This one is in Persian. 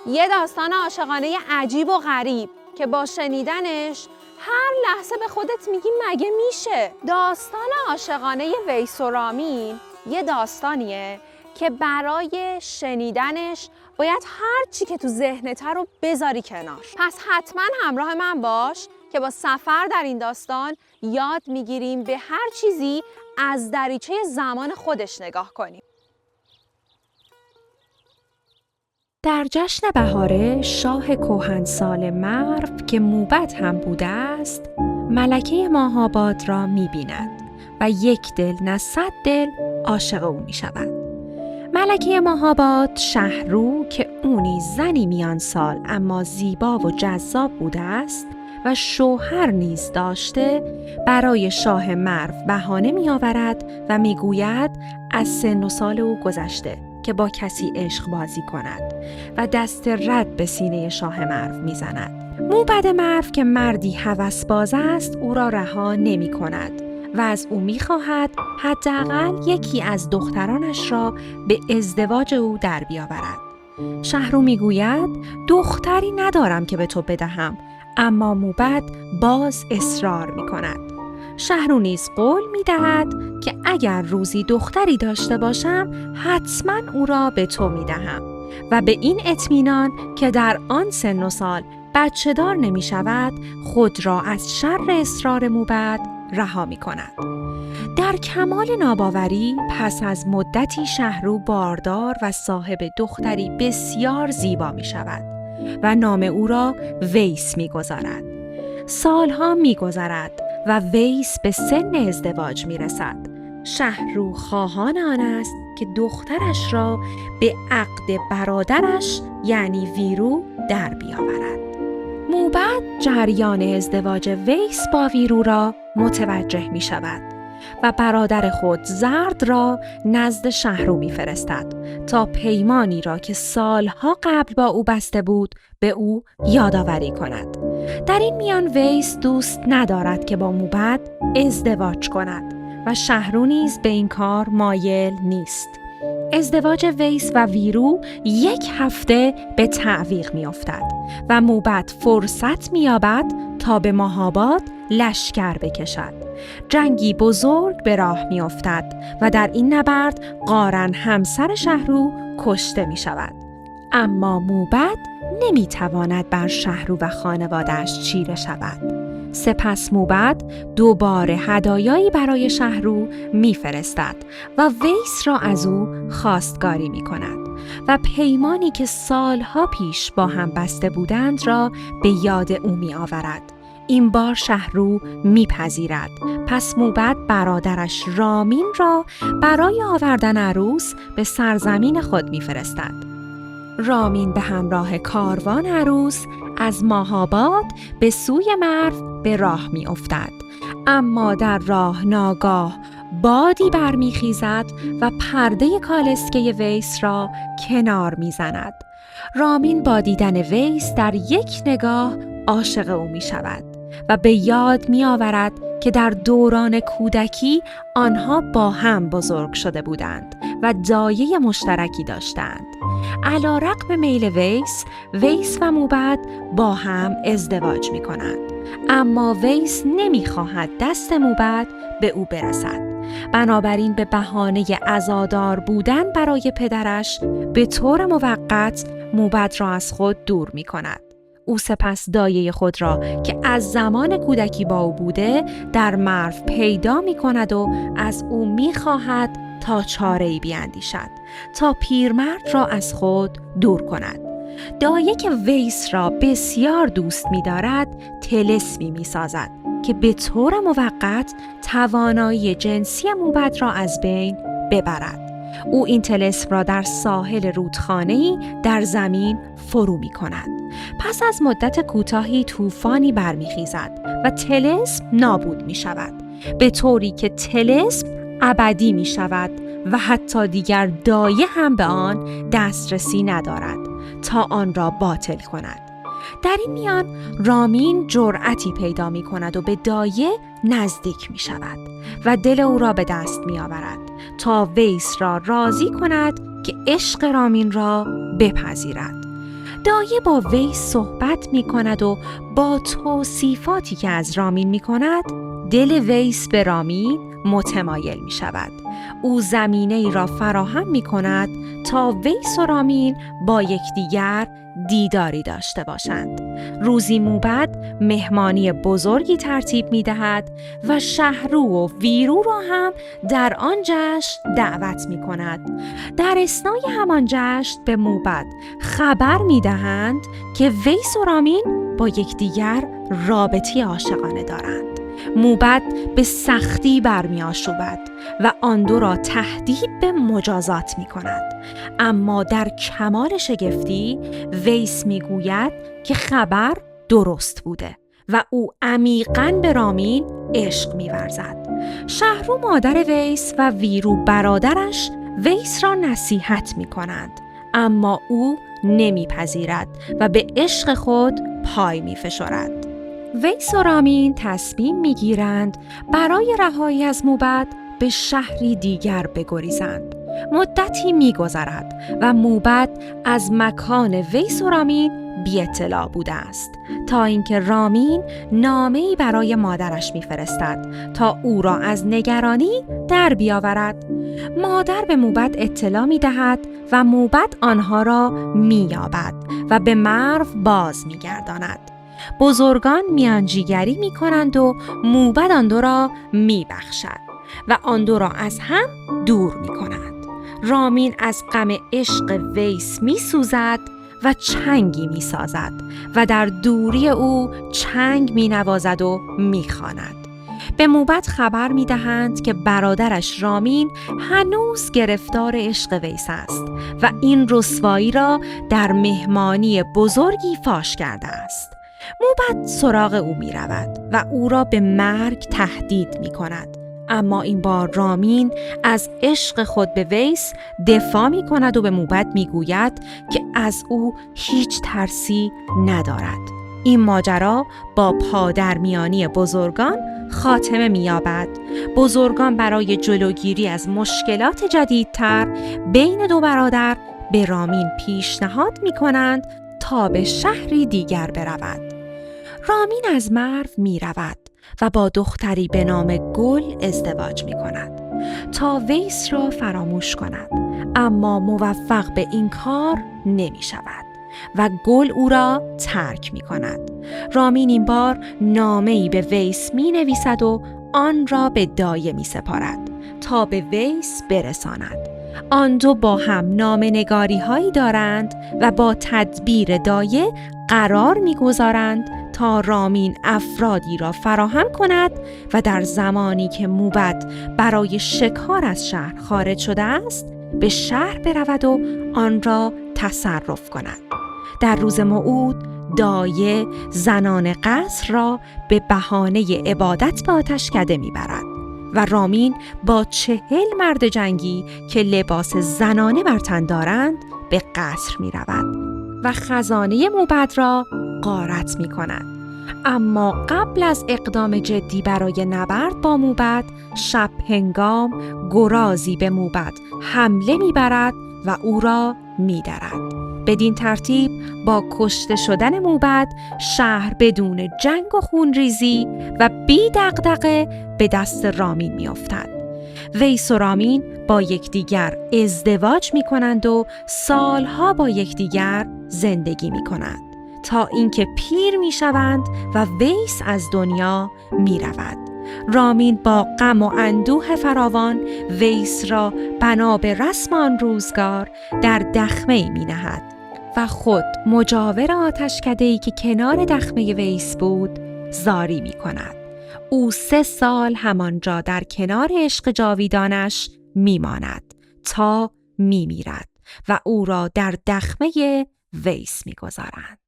یه داستان عاشقانه عجیب و غریب که با شنیدنش هر لحظه به خودت میگی مگه میشه؟ داستان عاشقانه ویس و رامین یه داستانیه که برای شنیدنش باید هر چی که تو ذهنت رو بذاری کنار. پس حتما همراه من باش که با سفر در این داستان یاد میگیریم به هر چیزی از دریچه زمان خودش نگاه کنیم. در جشن بهاره شاه کهنسال مرو که موبد هم بوده است، ملکه ماه‌آباد را می‌بیند و یک دل نه 100 دل عاشق او می‌شود. ملکه ماه‌آباد شهرو که او نیز زنی میان سال اما زیبا و جذاب بوده است و شوهر نیز داشته، برای شاه مرو بهانه می‌آورد و می‌گوید از سن و سال او گذشته که با کسی عشق بازی کند و دست رد به سینه شاه مرو می‌زند. موبد مرو که مردی هوسباز است او را رها نمی‌کند و از او می‌خواهد حداقل یکی از دخترانش را به ازدواج او در بیاورد. شهرو می‌گوید دختری ندارم که به تو بدهم، اما موبد باز اصرار می‌کند. شهرو نیز قول می‌دهد که اگر روزی دختری داشته باشم حتما او را به تو می‌دهم و به این اطمینان که در آن سن و سال بچه دار نمی‌شود خود را از شر اصرار موبد رها می‌کند. در کمال ناباوری پس از مدتی شهرو باردار و صاحب دختری بسیار زیبا می‌شود و نام او را ویس می‌گذارد. سالها می‌گذرد و ویس به سن ازدواج می‌رسد. شهرو خواهان آن است که دخترش را به عقد برادرش یعنی ویرو در بیاورد. موبد جریان ازدواج ویس با ویرو را متوجه می‌شود و برادر خود زرد را نزد شهرو می‌فرستد تا پیمانی را که سالها قبل با او بسته بود به او یادآوری کند. در این میان ویس دوست ندارد که با موبد ازدواج کند و شهرو نیز به این کار مایل نیست. ازدواج ویس و ویرو 1 هفته به تعویق می‌افتد و موبد فرصت می‌یابد تا به ماه‌آباد لشکر بکشد. جنگی بزرگ به راه می‌افتد و در این نبرد قارن همسر شهرو کشته می‌شود. اما موبد نمی‌تواند بر شهرو و خانواده‌اش چیره شود. سپس موبد دوباره هدایایی برای شهرو می‌فرستد و ویس را از او خواستگاری می‌کند و پیمانی که سالها پیش با هم بسته بودند را به یاد او می‌آورد. این بار شهرو میپذیرد. پس موبد برادرش رامین را برای آوردن عروس به سرزمین خود میفرستد. رامین به همراه کاروان عروس از ماه‌آباد به سوی مرو به راه میافتد، اما در راه ناگاه بادی برمیخیزد و پرده کالسکه ویس را کنار میزند. رامین با دیدن ویس در یک نگاه عاشق او میشود و به یاد میآورد که در دوران کودکی آنها با هم بزرگ شده بودند و دایه مشترکی داشتند. علی‌رغم میل ویس و موبد با هم ازدواج می کنند. اما ویس نمی خواهد دست موبد به او برسد. بنابراین به بهانه عزادار بودن برای پدرش به طور موقت موبد را از خود دور می کند. او سپس دایه خود را که از زمان کودکی با او بوده در مرو پیدا می کند و از او می خواهد تا چاره‌ای بیاندیشد تا پیرمرد را از خود دور کند. دایه که ویس را بسیار دوست می دارد طلسمی می سازد که به طور موقت توانایی جنسی موبد را از بین ببرد. او این طلسم را در ساحل رودخانه‌ای در زمین فرو می کند. پس از مدت کوتاهی طوفانی برمیخیزد و طلسم نابود می شود، به طوری که طلسم ابدی می شود و حتی دیگر دایه هم به آن دسترسی ندارد تا آن را باطل کند. در این میان رامین جرأتی پیدا می کند و به دایه نزدیک می شود و دل او را به دست می آورد تا ویس را راضی کند که عشق رامین را بپذیرد. دایه با ویس صحبت می کند و با توصیفاتی که از رامین می کند دل ویس به رامین متمایل می شود. او زمینه ای را فراهم می کند تا ویس و رامین با یکدیگر دیداری داشته باشند. روزی موبد مهمانی بزرگی ترتیب می دهد و شهرو و ویرو را هم در آن جشن دعوت می کند. در اثنای همان جشن به موبد خبر می دهند که ویس و رامین با یکدیگر رابطه عاشقانه دارند. موبد به سختی برمی آشوبد و آن دو را تهدید به مجازات می کند. اما در کمال شگفتی ویس می گوید که خبر درست بوده و او عمیقاً به رامین عشق می ورزد. شهرو مادر ویس و ویرو برادرش ویس را نصیحت می کنند، اما او نمی پذیرد و به عشق خود پای می فشارد. ویس و رامین تصمیم میگیرند برای رهایی از موبد به شهری دیگر بگریزند. مدتی میگذرد و موبد از مکان ویس و رامین بی اطلاع بوده است تا اینکه رامین نامه‌ای برای مادرش میفرستد تا او را از نگرانی در بیاورد. مادر به موبد اطلاع میدهد و موبد آنها را مییابد و به مرو باز میگرداند. بزرگان میانجیگری می کنند و موبد آن دو را می بخشد و آن دو را از هم دور می کنند. رامین از غم عشق ویس می سوزد و چنگی می سازد و در دوری او چنگ می نوازد و می خواند. به موبد خبر می دهند که برادرش رامین هنوز گرفتار عشق ویس است و این رسوایی را در مهمانی بزرگی فاش کرده است. موبد سراغ او می رود و او را به مرگ تهدید می کند. اما این بار رامین از عشق خود به ویس دفاع می کند و به موبد می گوید که از او هیچ ترسی ندارد. این ماجرا با پادرمیانی بزرگان خاتمه می یابد. بزرگان برای جلوگیری از مشکلات جدیدتر بین دو برادر به رامین پیشنهاد می کنند تا به شهری دیگر برود. رامین از مرو می رود و با دختری به نام گل ازدواج می کند تا ویس را فراموش کند، اما موفق به این کار نمی شود و گل او را ترک می کند. رامین این بار نامه‌ای به ویس می نویسد و آن را به دایه می سپارد تا به ویس برساند. آن دو با هم نامه‌نگاری هایی دارند و با تدبیر دایه قرار می‌گذارند تا رامین افرادی را فراهم کند و در زمانی که موبد برای شکار از شهر خارج شده است به شهر برود و آن را تصرف کند. در روز موعود دایه زنان قصر را به بهانه عبادت به آتشکده می‌برد و رامین با 40 مرد جنگی که لباس زنانه بر تن دارند به قصر می رود و خزانه موبد را غارت می کند. اما قبل از اقدام جدی برای نبرد با موبد، شب هنگام گرازی به موبد حمله می برد و او را می درد. بدین ترتیب با کشته شدن موبد شهر بدون جنگ و خونریزی و بی دغدغه به دست رامین می افتد. ویس و رامین با یکدیگر ازدواج می کنند و سالها با یکدیگر زندگی می کنند تا اینکه پیر می شوند و ویس از دنیا می رود. رامین با غم و اندوه فراوان ویس را بنا به رسم آن روزگار در دخمه‌ای می نهد و خود مجاور آتشکده‌ای که کنار دخمه ویس بود زاری می کند. او 3 سال همانجا در کنار عشق جاویدانش می ماند تا می میرد و او را در دخمه ویس می گذارند.